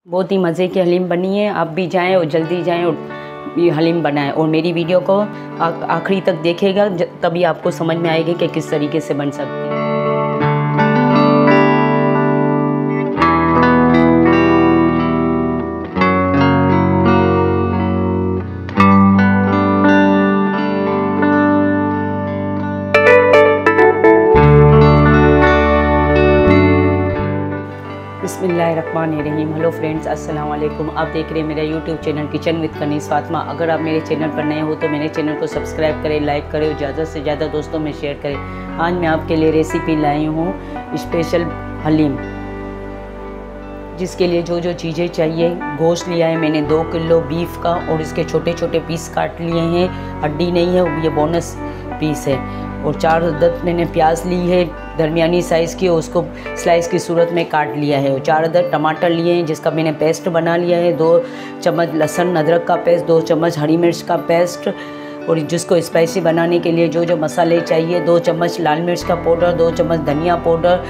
बहुत ही मज़े की हलीम बनी है। आप भी जाएं और जल्दी जाएं और ये हलीम बनाएं और मेरी वीडियो को आखिरी तक देखिएगा, तभी आपको समझ में आएगी कि किस तरीके से बन सकती है। बिस्मिल्लाहिर्रहमानिर्रहीम। हेलो फ्रेंड्स, अस्सलाम वालेकुम। आप देख रहे हैं मेरा YouTube channel kitchen with Kaneez Fatima. अगर आप मेरे चैनल पर नए हो तो मेरे चैनल को सब्सक्राइब करें, लाइक करें और ज़्यादा से ज़्यादा दोस्तों में शेयर करें। आज मैं आपके लिए रेसिपी लाई हूँ स्पेशल हलीम, जिसके लिए जो जो चीज़ें चाहिए। गोश्त लिया है मैंने 2 किलो बीफ का और इसके छोटे छोटे पीस काट लिए हैं, हड्डी नहीं है, ये बोनस पीस है। और 4 अदद मैंने प्याज ली है दरमियानी साइज़ की और उसको स्लाइस की सूरत में काट लिया है। और 4 अदद टमाटर लिए हैं जिसका मैंने पेस्ट बना लिया है। 2 चम्मच लहसुन अदरक का पेस्ट, 2 चम्मच हरी मिर्च का पेस्ट। और जिसको स्पाइसी बनाने के लिए जो जो मसाले चाहिए, 2 चम्मच लाल मिर्च का पाउडर, 2 चम्मच धनिया पाउडर,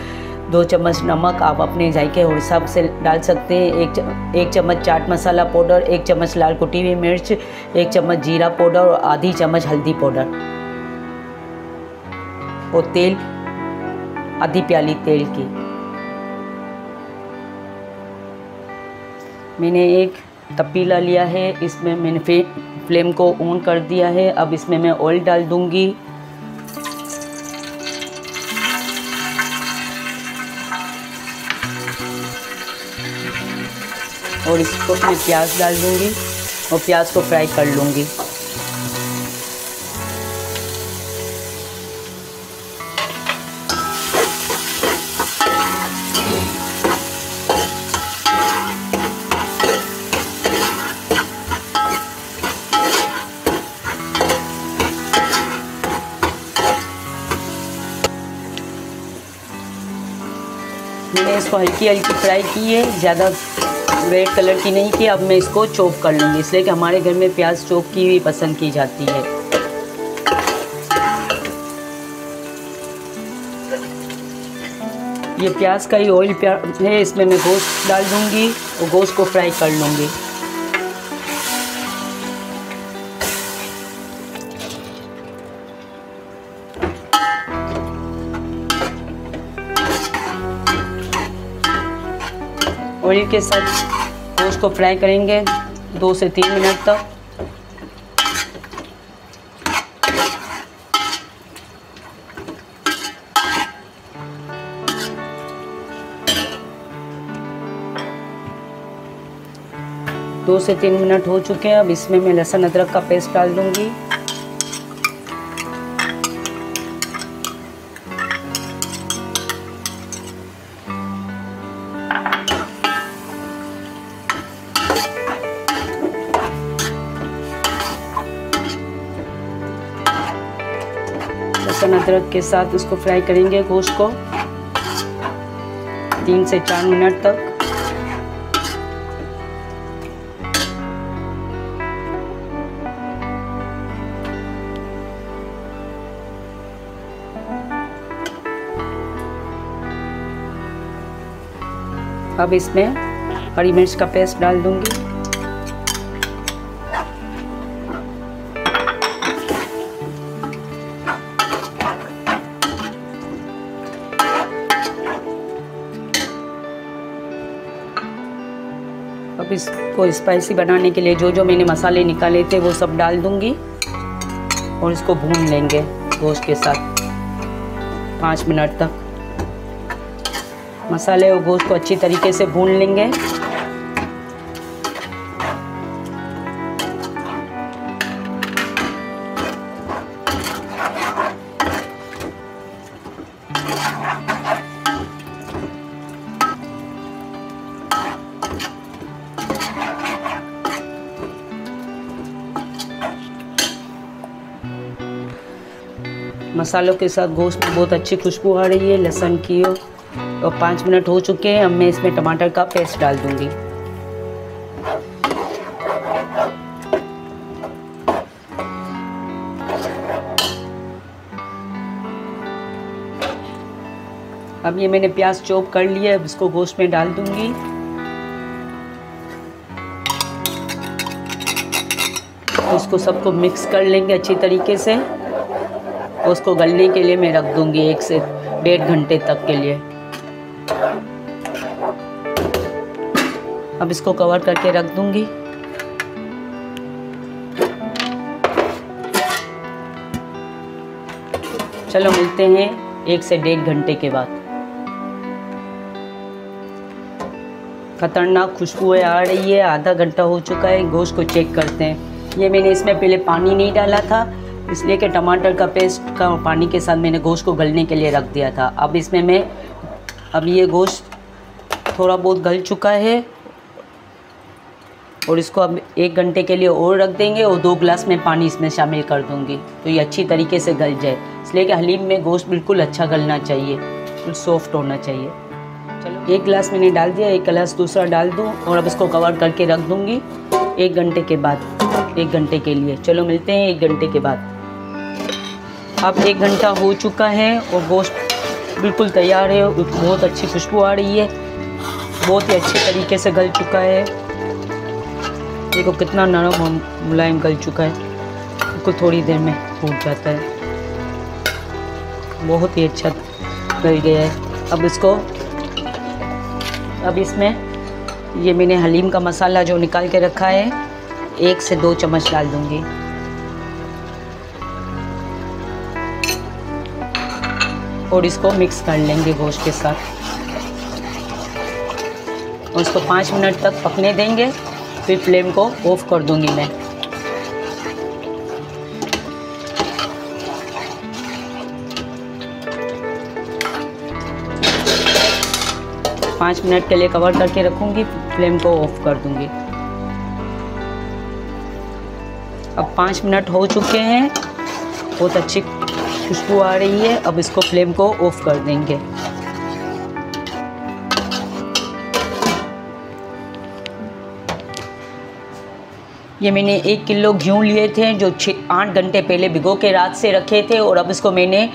2 चम्मच नमक आप अपने जायके और हिसाब से डाल सकते हैं। 1 चम्मच चाट मसाला पाउडर, 1 चम्मच लाल कुटी हुई मिर्च, 1 चम्मच जीरा पाउडर और आधी चम्मच हल्दी पाउडर। और तेल, आधी प्याली तेल की। मैंने एक तपीला लिया है, इसमें मैंने फ्लेम को ऑन कर दिया है। अब इसमें मैं ऑयल डाल दूंगी और इसको मैं प्याज डाल दूंगी और प्याज को फ्राई कर लूँगी। मैंने इसको हल्की हल्की फ्राई की है, ज़्यादा रेड कलर की नहीं की। अब मैं इसको चॉप कर लूँगी, इसलिए कि हमारे घर में प्याज चॉप की हुई पसंद की जाती है। ये प्याज का ही ऑयल है, इसमें मैं गोश्त डाल दूँगी और गोश्त को फ्राई कर लूँगी। ऑयल के साथ गोश्त को फ्राई करेंगे 2 से 3 मिनट तक। दो से 3 मिनट हो चुके हैं। अब इसमें मैं लहसुन अदरक का पेस्ट डाल दूंगी। लहसुन अदरक के साथ उसको फ्राई करेंगे गोश्त को 3 से 4 मिनट तक। अब इसमें हरी मिर्च का पेस्ट डाल दूंगी। अब इसको स्पाइसी बनाने के लिए जो जो मैंने मसाले निकाले थे वो सब डाल दूंगी और इसको भून लेंगे गोश्त के साथ 5 मिनट तक। मसाले और गोश्त को अच्छी तरीके से भून लेंगे। मसालों के साथ गोश्त में बहुत अच्छी खुशबू आ रही है लहसुन की। और 5 मिनट हो चुके हैं। अब मैं इसमें टमाटर का पेस्ट डाल दूंगी। अब ये मैंने प्याज चॉप कर लिया है, अब इसको गोश्त में डाल दूंगी। उसको सबको मिक्स कर लेंगे अच्छी तरीके से। उसको गलने के लिए मैं रख दूँगी 1 से 1.5 घंटे तक के लिए। अब इसको कवर करके रख दूँगी। चलो मिलते हैं 1 से 1.5 घंटे के बाद। खतरनाक खुशबू आ रही है, आधा घंटा हो चुका है। गोश्त को चेक करते हैं। ये मैंने इसमें पहले पानी नहीं डाला था, इसलिए कि टमाटर का पेस्ट का पानी के साथ मैंने गोश्त को गलने के लिए रख दिया था। अब इसमें अब ये गोश्त थोड़ा बहुत गल चुका है और इसको अब 1 घंटे के लिए और रख देंगे और 2 गिलास में पानी इसमें शामिल कर दूंगी तो ये अच्छी तरीके से गल जाए। इसलिए कि हलीम में गोश्त बिल्कुल अच्छा गलना चाहिए, बिल्कुल सॉफ्ट होना चाहिए। चलो 1 गिलास मैंने डाल दिया, 1 गिलास दूसरा डाल दूँ और अब इसको कवर करके रख दूँगी 1 घंटे के बाद, 1 घंटे के लिए। चलो मिलते हैं 1 घंटे के बाद। अब 1 घंटा हो चुका है और गोश्त बिल्कुल तैयार है। बहुत अच्छी खुशबू आ रही है, बहुत ही अच्छे तरीके से गल चुका है। देखो कितना नरम और मुलायम गल चुका है, बिल्कुल थोड़ी देर में फूट जाता है। बहुत ही अच्छा गल गया है। अब इसमें ये मैंने हलीम का मसाला जो निकाल के रखा है 1 से 2 चम्मच डाल दूंगी। और इसको मिक्स कर लेंगे गोश्त के साथ और इसको 5 मिनट तक पकने देंगे। फिर फ्लेम को ऑफ कर दूंगी मैं। पाँच मिनट के लिए कवर करके रखूंगी, फ्लेम को ऑफ कर दूंगी। अब 5 मिनट हो चुके हैं, बहुत अच्छी खुशबू आ रही है। अब इसको फ्लेम को ऑफ कर देंगे। ये मैंने 1 किलो घी लिए थे जो 8 घंटे पहले भिगो के रात से रखे थे और अब इसको मैंने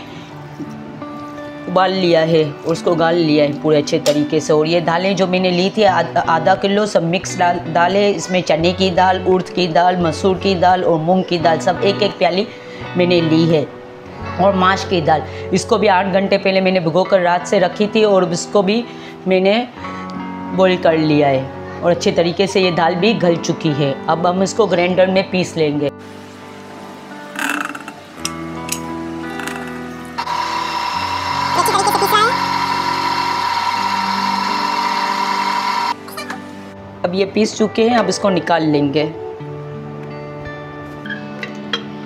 उबाल लिया है और उसको गाल लिया है पूरे अच्छे तरीके से। और ये दालें जो मैंने ली थी आधा किलो सब मिक्स दालें, इसमें चने की दाल, उड़द की दाल, मसूर की दाल और मूंग की दाल सब 1-1 प्याली मैंने ली है। और माश की दाल, इसको भी 8 घंटे पहले मैंने भिगो कर रात से रखी थी और इसको भी मैंने बॉईल कर लिया है और अच्छे तरीके से ये दाल भी गल चुकी है। अब हम इसको ग्राइंडर में पीस लेंगे। अब ये पीस चुके हैं, अब इसको निकाल लेंगे।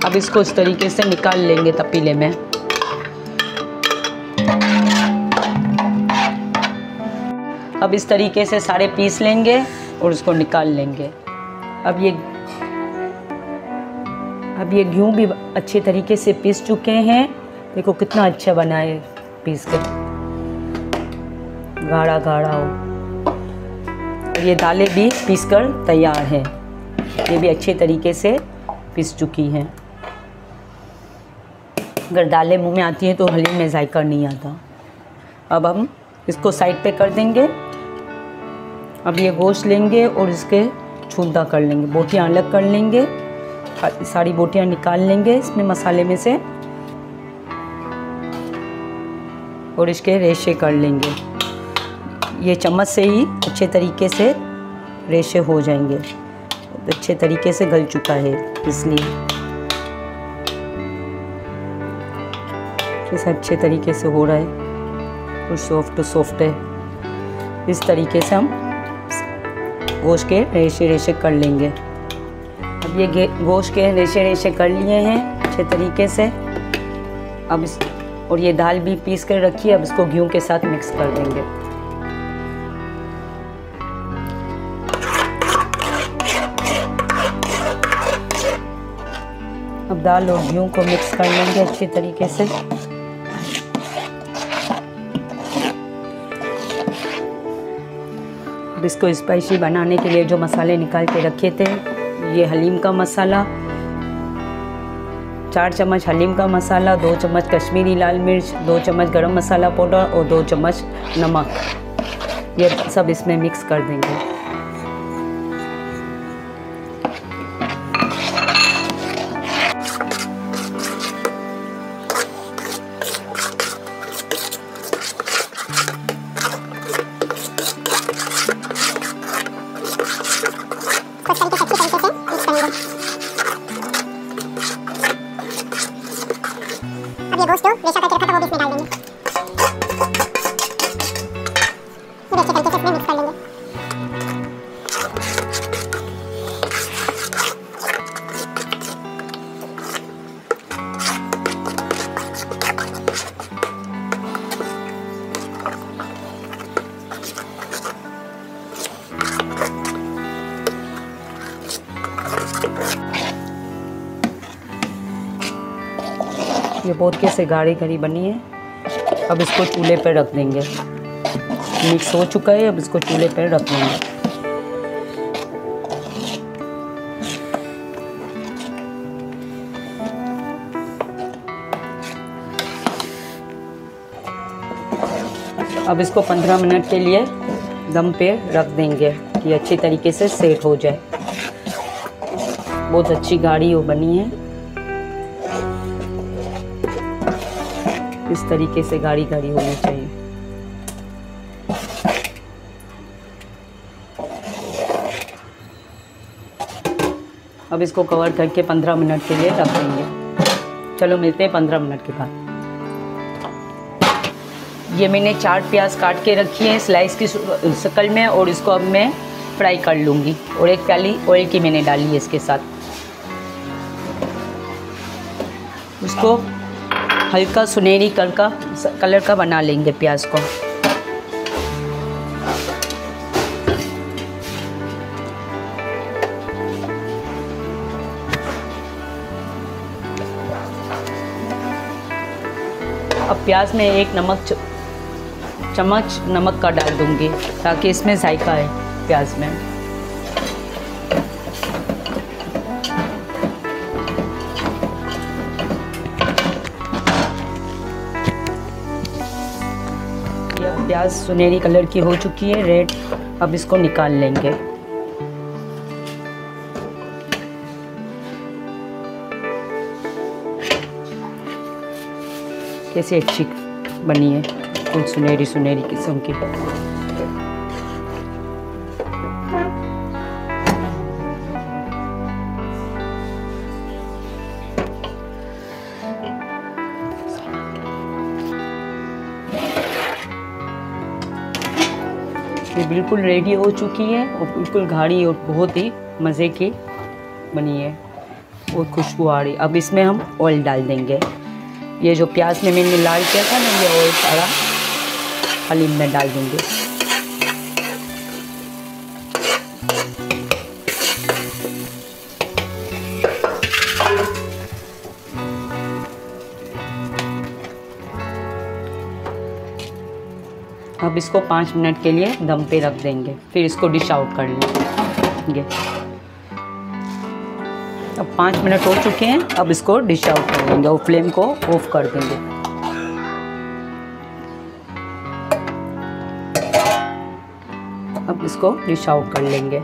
अब इसको इस तरीके से निकाल लेंगे तपीले में। अब इस तरीके से सारे पीस लेंगे और उसको निकाल लेंगे। अब ये घी भी अच्छे तरीके से पीस चुके हैं। देखो कितना अच्छा बना है, पीस के गाढ़ा गाढ़ा हो। और ये दालें भी पीस कर तैयार हैं, ये भी अच्छे तरीके से पीस चुकी हैं। अगर दालें मुंह में आती हैं तो हलीम में जायका नहीं आता। अब हम इसको साइड पे कर देंगे। अब ये गोश्त लेंगे और इसके छूंदा कर लेंगे, बोटियाँ अलग कर लेंगे, सारी बोटियाँ निकाल लेंगे इसमें मसाले में से और इसके रेशे कर लेंगे। ये चम्मच से ही अच्छे तरीके से रेशे हो जाएंगे। अच्छे तरीके से गल चुका है इसलिए इस अच्छे तरीके से हो रहा है और सॉफ्ट है। इस तरीके से हम गोश्त के रेशे रेशे कर लेंगे। अब ये गोश्त के रेशे रेशे कर लिए हैं अच्छे तरीके से। अब और ये दाल भी पीस कर रखी है, अब इसको घी के साथ मिक्स कर देंगे। अब दाल और घी को मिक्स कर लेंगे अच्छे तरीके से। अब इसको स्पाइसी बनाने के लिए जो मसाले निकाल के रखे थे, ये हलीम का मसाला 4 चम्मच हलीम का मसाला, 2 चम्मच कश्मीरी लाल मिर्च, 2 चम्मच गरम मसाला पाउडर और 2 चम्मच नमक, ये सब इसमें मिक्स कर देंगे। इसको अच्छी तरीके से मिक्स करेंगे। अब ये गोश्त जो रेशा करके रखा था वो भी इसमें डाल देंगे। ये अच्छे तरीके से इसमें मिक्स कर लेंगे। ये बहुत कैसे गाढ़ी गाढ़ी बनी है। अब इसको चूल्हे पर रख देंगे। मिक्स हो चुका है, अब इसको चूल्हे पर रख देंगे। अब इसको 15 मिनट के लिए दम पे रख देंगे कि अच्छी तरीके से सेट हो जाए। बहुत अच्छी गाढ़ी वो बनी है। इस तरीके से गाढ़ी गाढ़ी होनी चाहिए। अब इसको कवर करके 15 मिनट के लिए रख देंगे। चलो मिलते हैं 15 मिनट के बाद। ये मैंने 4 प्याज काट के रखी है स्लाइस की शक्ल में, और इसको अब मैं फ्राई कर लूँगी। और 1 प्याली ऑयल की मैंने डाली है इसके साथ। उसको हल्का सुनहरी कलर का बना लेंगे प्याज को। अब प्याज में 1 चम्मच नमक का डाल दूंगी ताकि इसमें जायका है प्याज में। प्याज सुनहरी कलर की हो चुकी है, रेड। अब इसको निकाल लेंगे। कैसे अच्छी बनी है, कुछ सुनहरी सुनहरी किस्म की। ये बिल्कुल रेडी हो चुकी है और बिल्कुल गाढ़ी और बहुत ही मज़े की बनी है और खुशबू आ रही। अब इसमें हम ऑयल डाल देंगे। ये जो प्याज में मैंने लाल किया था ना, ये ऑयल सारा हलीम में डाल देंगे। अब इसको 5 मिनट के लिए दम पे रख देंगे, फिर इसको डिश आउट कर लेंगे। अब 5 मिनट हो चुके हैं, अब इसको डिश आउट कर लेंगे और फ्लेम को ऑफ कर देंगे। अब इसको डिश आउट कर लेंगे।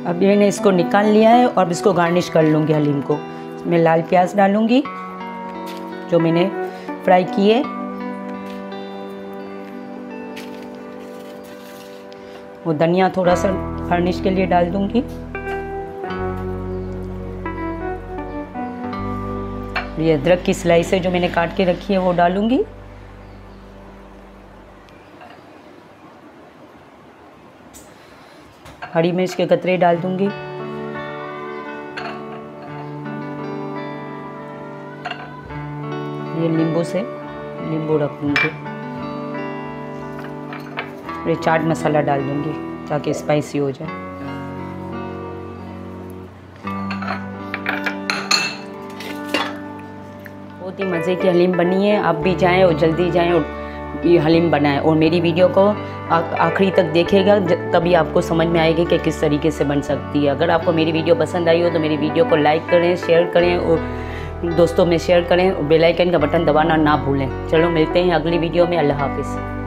अब मैंने इसको निकाल लिया है और इसको गार्निश कर लूँगी हलीम को। मैं लाल प्याज डालूँगी जो मैंने फ्राई किए, वो धनिया थोड़ा सा गार्निश के लिए डाल दूँगी। ये अदरक की स्लाइस है जो मैंने काट के रखी है वो डालूँगी। हरी मिर्च के कतरे डाल दूंगी। ये नींबू रख दूंगी। ये चाट मसाला डाल दूंगी ताकि स्पाइसी हो जाए। बहुत ही मज़े की हलीम बनी है। आप भी जाएं और जल्दी जाएं और ये हलीम बनाएं और मेरी वीडियो को आखिरी तक देखेगा, तभी आपको समझ में आएगी कि किस तरीके से बन सकती है। अगर आपको मेरी वीडियो पसंद आई हो तो मेरी वीडियो को लाइक करें, शेयर करें और दोस्तों में शेयर करें और बेल आइकन का बटन दबाना ना भूलें। चलो मिलते हैं अगली वीडियो में। अल्लाह हाफिज़।